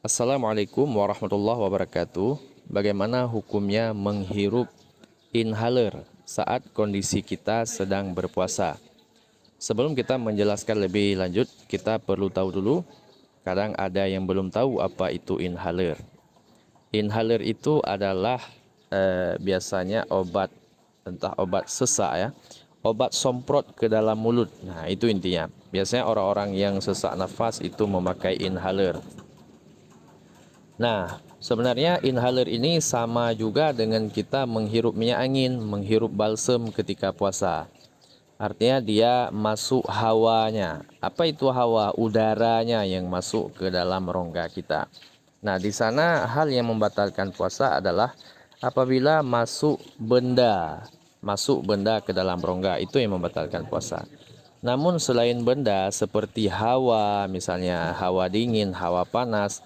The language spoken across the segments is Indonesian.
Assalamualaikum warahmatullahi wabarakatuh. Bagaimana hukumnya menghirup inhaler saat kondisi kita sedang berpuasa? Sebelum kita menjelaskan lebih lanjut, kita perlu tahu dulu, kadang ada yang belum tahu apa itu inhaler. Inhaler itu adalah biasanya obat, entah obat sesak ya, obat semprot ke dalam mulut. Nah, itu intinya. Biasanya orang-orang yang sesak nafas itu memakai inhaler. Nah, sebenarnya inhaler ini sama juga dengan kita menghirup minyak angin, menghirup balsem ketika puasa. Artinya dia masuk hawanya. Apa itu hawa? Udaranya yang masuk ke dalam rongga kita. Nah, di sana hal yang membatalkan puasa adalah apabila masuk benda ke dalam rongga, itu yang membatalkan puasa. Namun selain benda seperti hawa, misalnya hawa dingin, hawa panas,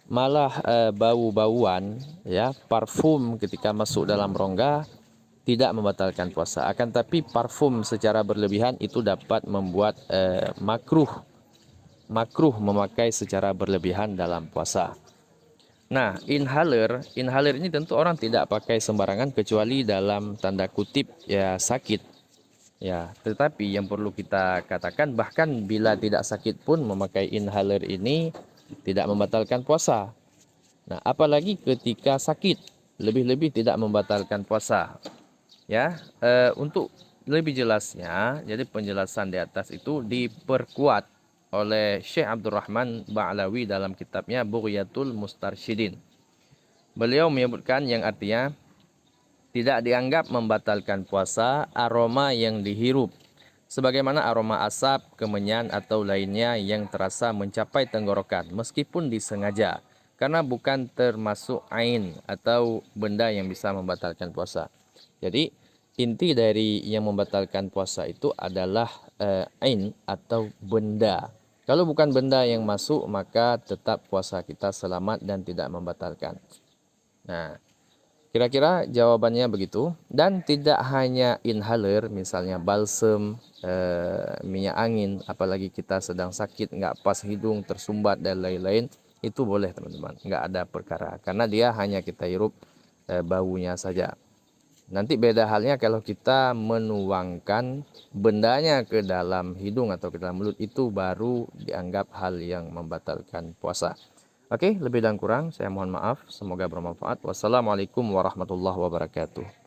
malah bau-bauan ya, parfum ketika masuk dalam rongga tidak membatalkan puasa. Akan tapi parfum secara berlebihan itu dapat membuat makruh memakai secara berlebihan dalam puasa. Nah, inhaler ini tentu orang tidak pakai sembarangan kecuali dalam tanda kutip ya sakit. Ya, tetapi yang perlu kita katakan bahkan bila tidak sakit pun memakai inhaler ini tidak membatalkan puasa. Nah, apalagi ketika sakit, lebih-lebih tidak membatalkan puasa. Ya, untuk lebih jelasnya, jadi penjelasan di atas itu diperkuat oleh Syekh Abdurrahman Ba'alawi dalam kitabnya Bughyatul Mustarsyidin. Beliau menyebutkan yang artinya tidak dianggap membatalkan puasa aroma yang dihirup, sebagaimana aroma asap, kemenyan atau lainnya yang terasa mencapai tenggorokan meskipun disengaja, karena bukan termasuk ain atau benda yang bisa membatalkan puasa. Jadi inti dari yang membatalkan puasa itu adalah ain atau benda. Kalau bukan benda yang masuk, maka tetap puasa kita selamat dan tidak membatalkan. Nah, kira-kira jawabannya begitu. Dan tidak hanya inhaler, misalnya balsem, minyak angin, apalagi kita sedang sakit, nggak pas hidung, tersumbat dan lain-lain, itu boleh teman-teman, nggak ada perkara. Karena dia hanya kita hirup baunya saja. Nanti beda halnya kalau kita menuangkan bendanya ke dalam hidung atau ke dalam mulut, itu baru dianggap hal yang membatalkan puasa. Oke, lebih dan kurang saya mohon maaf. Semoga bermanfaat. Wassalamualaikum warahmatullahi wabarakatuh.